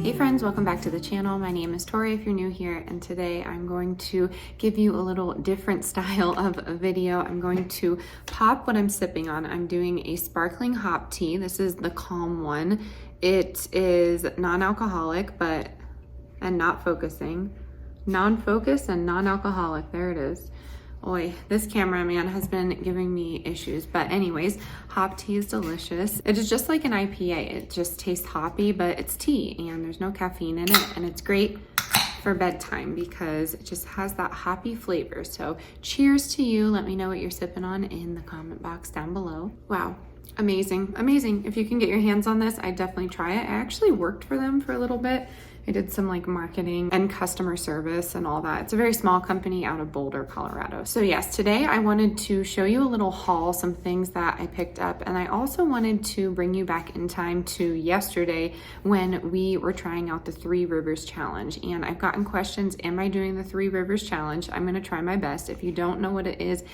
Hey friends, welcome back to the channel. My name is Tori if you're new here, and today I'm going to give you a little different style of a video. I'm going to pop what I'm sipping on. I'm doing a sparkling hop tea. This is the Calm one. It is non-alcoholic, and not focusing. Non-focus and non-alcoholic, there it is. Oi, this cameraman has been giving me issues. But anyways, hop tea is delicious. It is just like an IPA. It just tastes hoppy, but it's tea and there's no caffeine in it. And it's great for bedtime because it just has that hoppy flavor. So cheers to you. Let me know what you're sipping on in the comment box down below. Wow. Amazing, amazing. If you can get your hands on this, I definitely try it. I actually worked for them for a little bit. I did some like marketing and customer service and all that. It's a very small company out of Boulder, Colorado. So yes, today I wanted to show you a little haul, some things that I picked up. And I also wanted to bring you back in time to yesterday when we were trying out the 3 Rivers Challenge. And I've gotten questions, am I doing the 3 Rivers Challenge? I'm gonna try my best. If you don't know what it is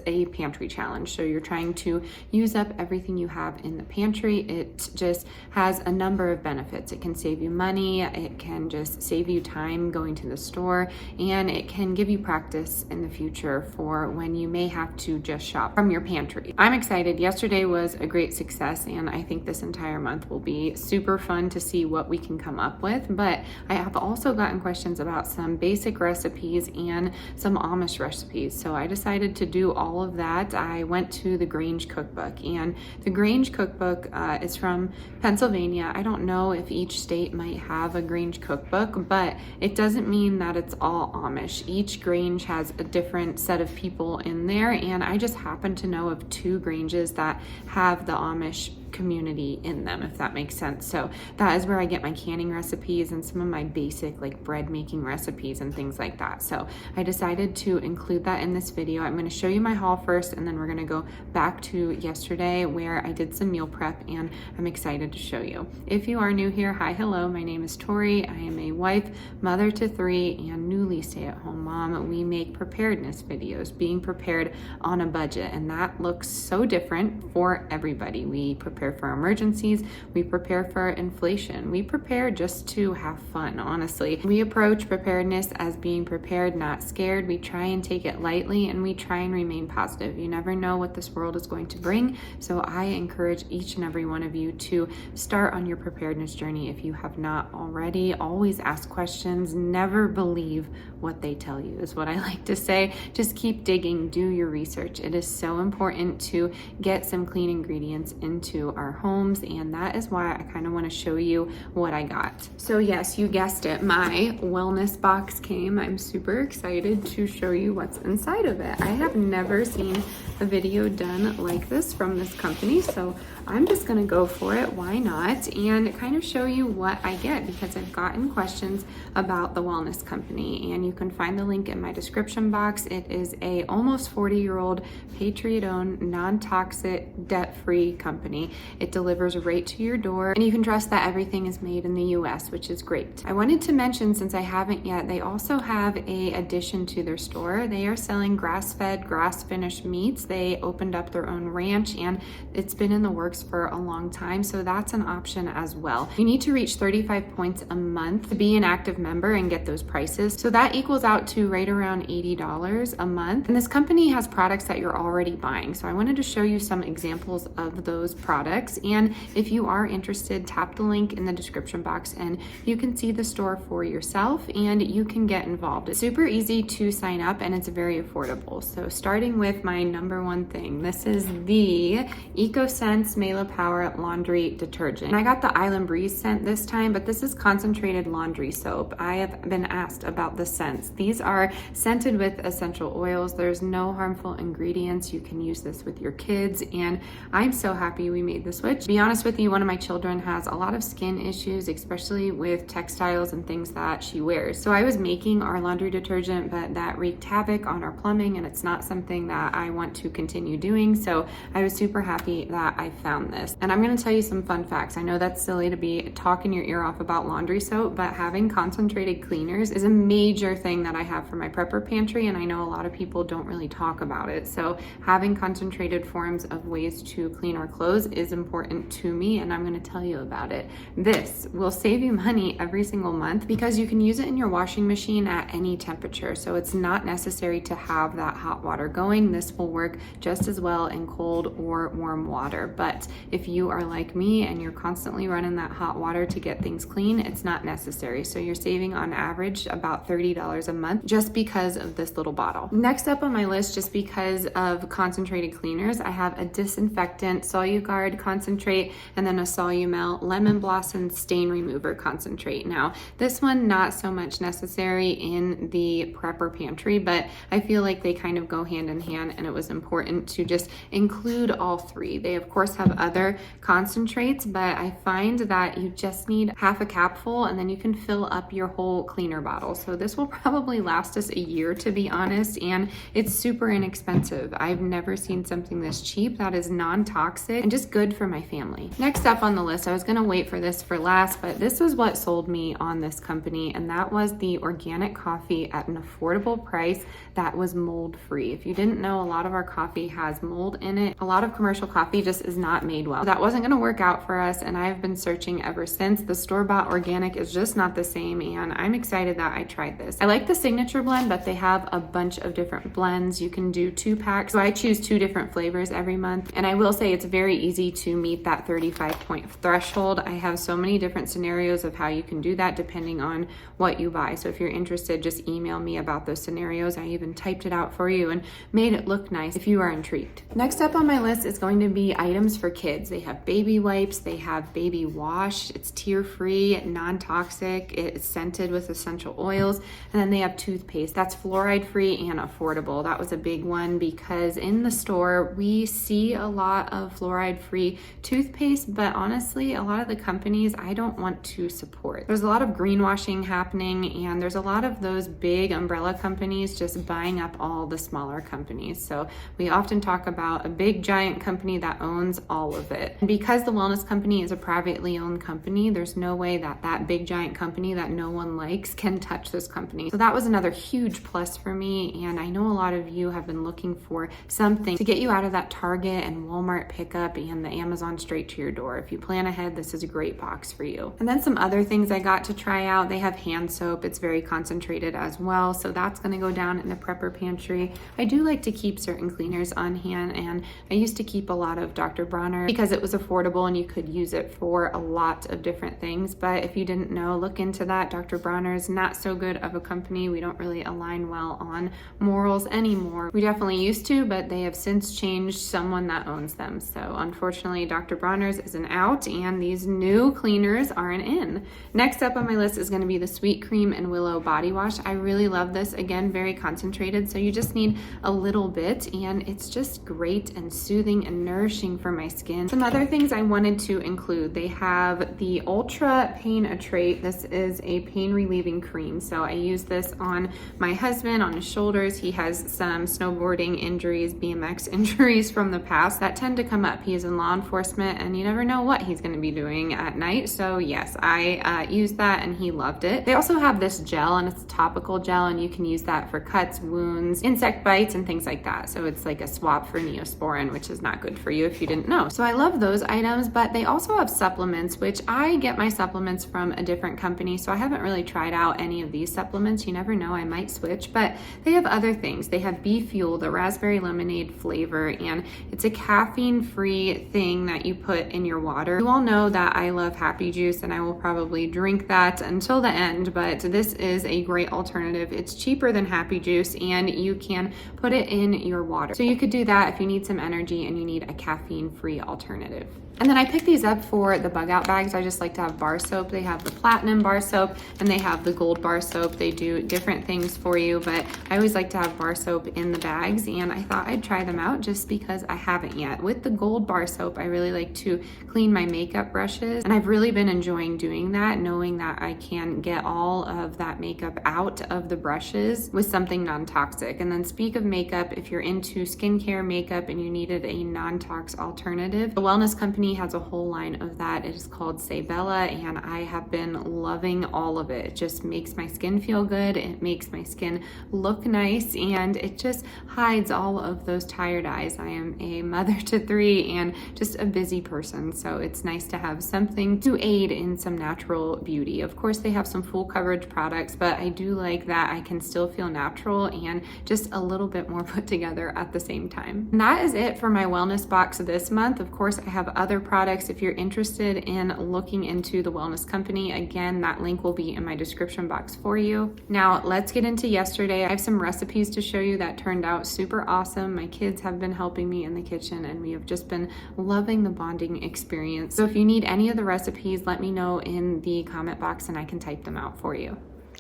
a pantry challenge. So you're trying to use up everything you have in the pantry. It just has a number of benefits. It can save you money. It can just save you time going to the store, and it can give you practice in the future for when you may have to just shop from your pantry. I'm excited. Yesterday was a great success, and I think this entire month will be super fun to see what we can come up with. But I have also gotten questions about some basic recipes and some Amish recipes. So I decided to do all of that. I went to the Grange cookbook, and the Grange cookbook is from Pennsylvania. I don't know if each state might have a Grange cookbook, but it doesn't mean that it's all Amish. Each Grange has a different set of people in there, and I just happen to know of 2 Granges that have the Amish community in them, if that makes sense. So that is where I get my canning recipes and some of my basic like bread making recipes and things like that. So I decided to include that in this video. I'm going to show you my haul first, and then we're going to go back to yesterday where I did some meal prep, and I'm excited to show you. If you are new here, hi, hello, my name is Tori. I am a wife, mother to 3, and newly stay-at-home mom. We make preparedness videos, being prepared on a budget, and that looks so different for everybody. We prepare for emergencies, we prepare for inflation, we prepare just to have fun, honestly. We approach preparedness as being prepared, not scared. We try and take it lightly, and we try and remain positive. You never know what this world is going to bring, so I encourage each and every one of you to start on your preparedness journey if you have not already. Always ask questions, never believe what they tell you is what I like to say. Just keep digging, do your research. It is so important to get some clean ingredients into our homes, and that is why I kind of want to show you what I got. So yes, you guessed it, my wellness box came. I'm super excited to show you what's inside of it. I have never seen a video done like this from this company, so I'm just gonna go for it, why not, and kind of show you what I get, because I've gotten questions about the wellness company, and you can find the link in my description box. It is a almost 40-year-old Patriot-owned, non-toxic, debt-free company. It delivers right to your door, and you can trust that everything is made in the US, which is great. I wanted to mention, since I haven't yet, they also have a addition to their store. They are selling grass-fed, grass-finished meats. They opened up their own ranch, and it's been in the works for a long time, so that's an option as well. You need to reach 35 points a month to be an active member and get those prices, so that equals out to right around $80 a month. And this company has products that you're already buying, so I wanted to show you some examples of those products. And if you are interested, tap the link in the description box and you can see the store for yourself and you can get involved. It's super easy to sign up, and it's very affordable. So starting with my number one thing, this is the EcoSense Mela Power Laundry Detergent. And I got the Island Breeze scent this time, but this is concentrated laundry soap. I have been asked about the scents. These are scented with essential oils. There's no harmful ingredients. You can use this with your kids, and I'm so happy we made the switch. To be honest with you, one of my children has a lot of skin issues, especially with textiles and things that she wears. So I was making our laundry detergent, but that wreaked havoc on our plumbing, and it's not something that I want to continue doing. So I was super happy that I found this. And I'm gonna tell you some fun facts. I know that's silly to be talking your ear off about laundry soap, but having concentrated cleaners is a major thing that I have for my prepper pantry, and I know a lot of people don't really talk about it. So having concentrated forms of ways to clean our clothes is important to me, and I'm going to tell you about it. This will save you money every single month because you can use it in your washing machine at any temperature. So it's not necessary to have that hot water going. This will work just as well in cold or warm water. But if you are like me and you're constantly running that hot water to get things clean, it's not necessary. So you're saving on average about $30 a month just because of this little bottle. Next up on my list, just because of concentrated cleaners, I have a disinfectant Soluguard concentrate and then a Solumel lemon blossom stain remover concentrate. Now this one not so much necessary in the prepper pantry, but I feel like they kind of go hand in hand, and it was important to just include all three. They of course have other concentrates, but I find that you just need half a capful and then you can fill up your whole cleaner bottle. So this will probably last us a year, to be honest, and it's super inexpensive. I've never seen something this cheap that is non-toxic and just good for my family. Next up on the list, I was gonna wait for this for last, but this was what sold me on this company, and that was the organic coffee at an affordable price that was mold free. If you didn't know, a lot of our coffee has mold in it. A lot of commercial coffee just is not made well. That wasn't gonna work out for us, and I've been searching ever since. The store-bought organic is just not the same, and I'm excited that I tried this. I like the signature blend, but they have a bunch of different blends. You can do 2-packs, so I choose 2 different flavors every month, and I will say it's very easy to meet that 35-point threshold. I have so many different scenarios of how you can do that depending on what you buy. So if you're interested, just email me about those scenarios. I even typed it out for you and made it look nice if you are intrigued. Next up on my list is going to be items for kids. They have baby wipes, they have baby wash, it's tear-free, non-toxic, it's scented with essential oils, and then they have toothpaste. That's fluoride-free and affordable. That was a big one because in the store we see a lot of fluoride-free toothpaste, but honestly, a lot of the companies I don't want to support. There's a lot of greenwashing happening, and there's a lot of those big umbrella companies just buying up all the smaller companies. So we often talk about a big giant company that owns all of it. And because the wellness company is a privately owned company, there's no way that that big giant company that no one likes can touch this company. So that was another huge plus for me, and I know a lot of you have been looking for something to get you out of that Target and Walmart pickup and the Amazon straight to your door. If you plan ahead, this is a great box for you. And then some other things I got to try out. They have hand soap. It's very concentrated as well, so that's going to go down in the prepper pantry. I do like to keep certain cleaners on hand, and I used to keep a lot of Dr. Bronner because it was affordable and you could use it for a lot of different things. But if you didn't know, look into that. Dr. Bronner is not so good of a company. We don't really align well on morals anymore. We definitely used to, but they have since changed someone that owns them. So unfortunately, Dr. Bronner's is an out and these new cleaners are an in. Next up on my list is going to be the Sweet Cream and Willow Body Wash. I really love this. Again, very concentrated, so you just need a little bit, and it's just great and soothing and nourishing for my skin. Some other things I wanted to include, they have the Ultra Pain Atrate. This is a pain relieving cream. So I use this on my husband, on his shoulders. He has some snowboarding injuries, BMX injuries from the past that tend to come up. He is in law enforcement and you never know what he's going to be doing at night. So yes, I used that and he loved it. They also have this gel, and it's a topical gel, and you can use that for cuts, wounds, insect bites, and things like that. So it's like a swap for Neosporin, which is not good for you if you didn't know. So I love those items, but they also have supplements, which I get my supplements from a different company. So I haven't really tried out any of these supplements. You never know, I might switch, but they have other things. They have Bee Fuel, the raspberry lemonade flavor, and it's a caffeine-free thing that you put in your water. You all know that I love Happy Juice, and I will probably drink that until the end, but this is a great alternative. It's cheaper than Happy Juice, and you can put it in your water. So you could do that if you need some energy and you need a caffeine-free alternative. And then I picked these up for the bug out bags. I just like to have bar soap. They have the platinum bar soap and they have the gold bar soap. They do different things for you, but I always like to have bar soap in the bags, and I thought I'd try them out just because I haven't yet. With the gold bar soap, I really like to clean my makeup brushes, and I've really been enjoying doing that, knowing that I can get all of that makeup out of the brushes with something non-toxic. And then speak of makeup, if you're into skincare makeup and you needed a non-tox alternative, the Wellness Company has a whole line of that. It is called Sabella, and I have been loving all of it. It just makes my skin feel good. It It makes my skin look nice, and it just hides all of those tired eyes. I am a mother to 3 and just a busy person, so it's nice to have something to aid in some natural beauty. Of course, they have some full coverage products, but I do like that I can still feel natural and just a little bit more put together at the same time. And that is it for my wellness box this month. Of course, I have other products. If you're interested in looking into the wellness company, again, that link will be in my description box for you. Now, let's get into yesterday. I have some recipes to show you that turned out super awesome. My kids have been helping me in the kitchen, and we have just been loving the bonding experience. So if you need any of the recipes, let me know in the comment box and I can type them out for you.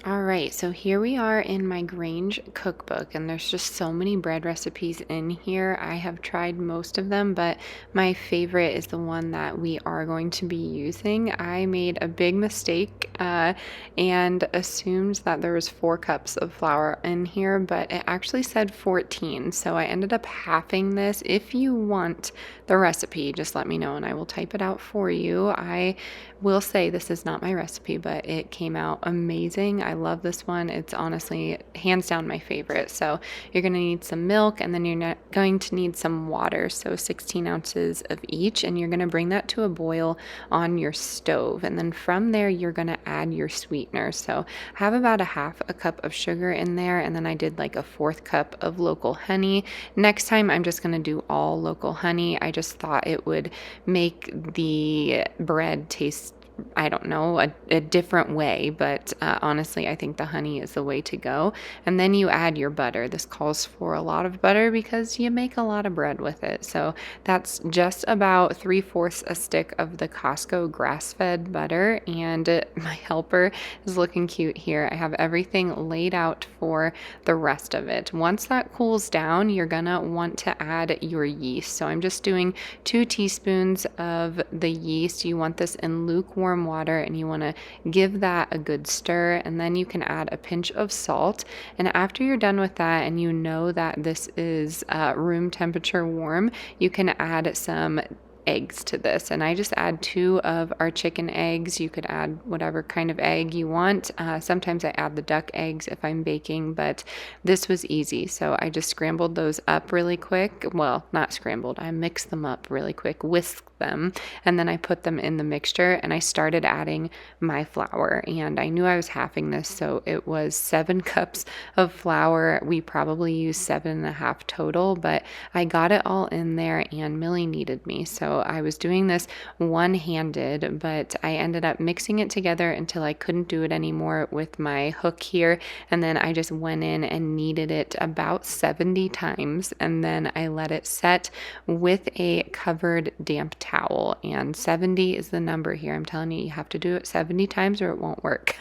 All right, so here we are in my Grange cookbook, and there's just so many bread recipes in here. I have tried most of them, but my favorite is the one that we are going to be using. I made a big mistake and assumed that there was 4 cups of flour in here, but it actually said 14, so I ended up halving this. If you want the recipe, just let me know and I will type it out for you. I will say this is not my recipe, but it came out amazing. I love this one. It's honestly hands down my favorite. So you're going to need some milk, and then you're going to need some water, so 16 ounces of each, and you're going to bring that to a boil on your stove. And then from there, you're going to add your sweetener. So have about a half a cup of sugar in there, and then I did like a 1/4 cup of local honey. Next time, I'm just going to do all local honey. I just thought it would make the bread taste, I don't know, a different way, but honestly, I think the honey is the way to go. And then you add your butter. This calls for a lot of butter because you make a lot of bread with it. So that's just about 3/4 a stick of the Costco grass-fed butter. And my helper is looking cute here. I have everything laid out for the rest of it. Once that cools down, you're gonna want to add your yeast. So I'm just doing 2 teaspoons of the yeast. You want this in lukewarm water, and you want to give that a good stir, and then you can add a pinch of salt. And after you're done with that, and you know that this is room temperature warm, you can add some eggs to this, and I just add 2 of our chicken eggs. You could add whatever kind of egg you want. Sometimes I add the duck eggs if I'm baking, but this was easy, so I just scrambled those up really quick. Well, not scrambled, I mixed them up really quick, whisked them, and then I put them in the mixture, and I started adding my flour. And I knew I was halving this, so it was 7 cups of flour. We probably used 7.5 total, but I got it all in there, and Millie needed me, so I was doing this one-handed, but I ended up mixing it together until I couldn't do it anymore with my hook here, and then I just went in and kneaded it about 70 times, and then I let it set with a covered damp towel. And 70 is the number here. I'm telling you, you have to do it 70 times or it won't work.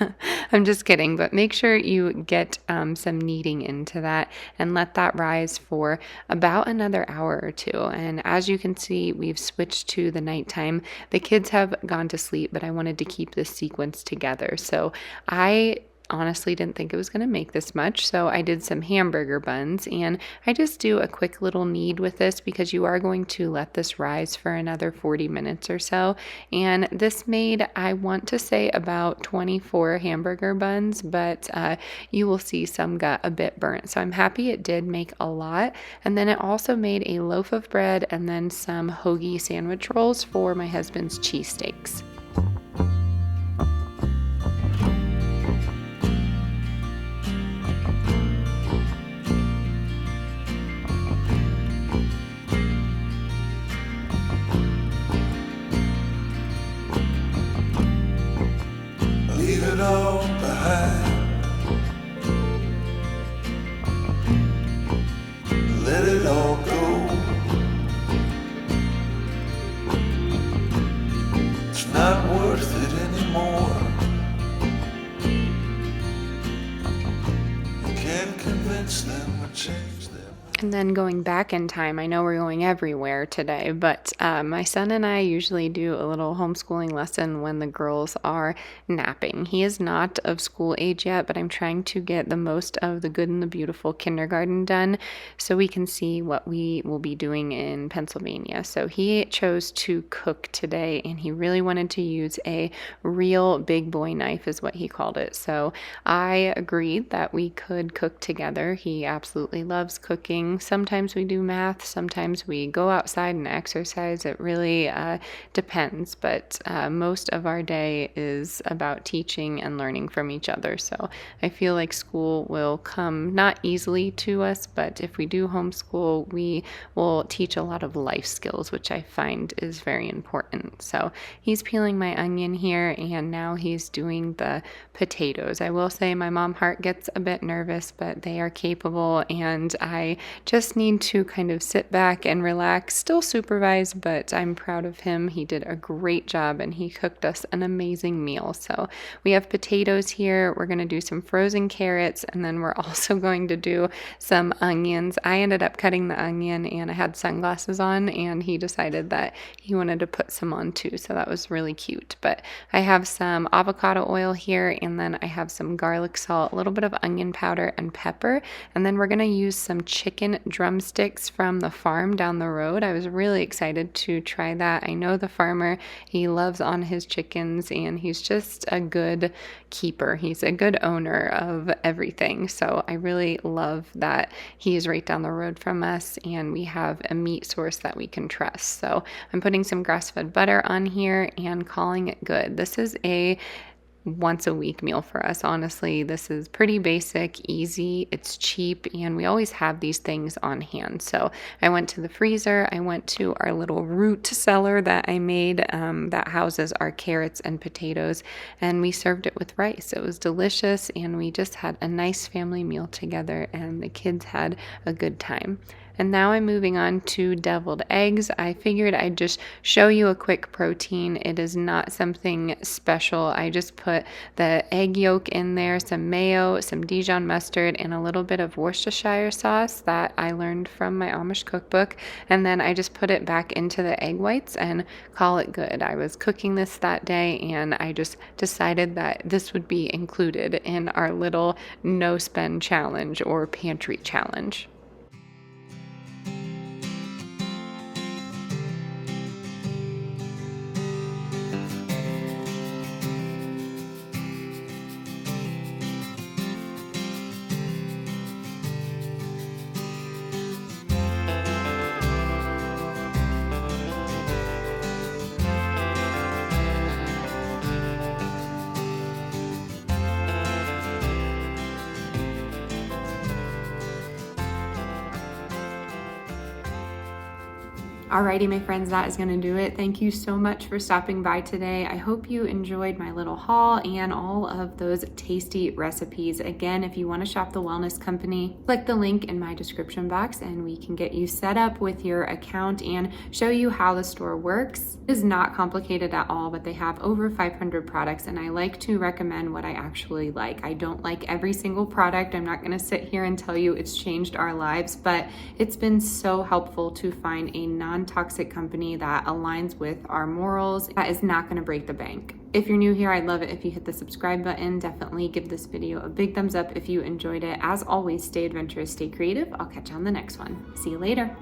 I'm just kidding, but make sure you get some kneading into that and let that rise for about another hour or 2. And as you can see, we've switched to the nighttime. The kids have gone to sleep, but I wanted to keep this sequence together. So I honestly didn't think it was going to make this much, so I did some hamburger buns, and I just do a quick little knead with this because you are going to let this rise for another 40 minutes or so. And this made, I want to say, about 24 hamburger buns, but you will see some got a bit burnt, so I'm happy it did make a lot. And then it also made a loaf of bread and then some hoagie sandwich rolls for my husband's cheesesteaks. Leave it all behind. Let it all go. It's not worth it anymore. You can't convince them or change them. And then going back in time, I know we're going everywhere today, but my son and I usually do a little homeschooling lesson when the girls are napping. He is not of school age yet, but I'm trying to get the most of the Good and the Beautiful kindergarten done so we can see what we will be doing in Pennsylvania. So he chose to cook today, and he really wanted to use a real big boy knife is what he called it. So I agreed that we could cook together. He absolutely loves cooking. Sometimes we do math, sometimes we go outside and exercise. It really depends, but most of our day is about teaching and learning from each other. So I feel like school will come not easily to us, but if we do homeschool, we will teach a lot of life skills, which I find is very important. So he's peeling my onion here, and now he's doing the potatoes. I will say my mom heart gets a bit nervous, but they are capable, and I just need to kind of sit back and relax, still supervise, but I'm proud of him. He did a great job, and he cooked us an amazing meal. So we have potatoes here. We're going to do some frozen carrots, and then we're also going to do some onions. I ended up cutting the onion, and I had sunglasses on, and he decided that he wanted to put some on too, so that was really cute. But I have some avocado oil here, and then I have some garlic salt, a little bit of onion powder and pepper, and then we're going to use some chicken drumsticks from the farm down the road. I was really excited to try that. I know the farmer, he loves on his chickens, and he's just a good keeper. He's a good owner of everything. So I really love that he's right down the road from us, and we have a meat source that we can trust. So I'm putting some grass-fed butter on here and calling it good. This is a once a week meal for us. Honestly, this is pretty basic, easy, it's cheap, and we always have these things on hand. So I went to the freezer, I went to our little root cellar that I made that houses our carrots and potatoes, and we served it with rice. It was delicious, and we just had a nice family meal together, and the kids had a good time. And now I'm moving on to deviled eggs. I figured I'd just show you a quick protein. It is not something special. I just put the egg yolk in there, some mayo, some Dijon mustard, and a little bit of Worcestershire sauce that I learned from my Amish cookbook. And then I just put it back into the egg whites and call it good. I was cooking this that day, and I just decided that this would be included in our little no spend challenge or pantry challenge. Alrighty, my friends, that is going to do it. Thank you so much for stopping by today. I hope you enjoyed my little haul and all of those tasty recipes. Again, if you want to shop the Wellness Company, click the link in my description box and we can get you set up with your account and show you how the store works. It is not complicated at all, but they have over 500 products, and I like to recommend what I actually like. I don't like every single product. I'm not going to sit here and tell you it's changed our lives, but it's been so helpful to find a non-toxic company that aligns with our morals, that is not going to break the bank. If you're new here, I'd love it if you hit the subscribe button. Definitely give this video a big thumbs up if you enjoyed it. As always, stay adventurous, stay creative. I'll catch you on the next one. See you later.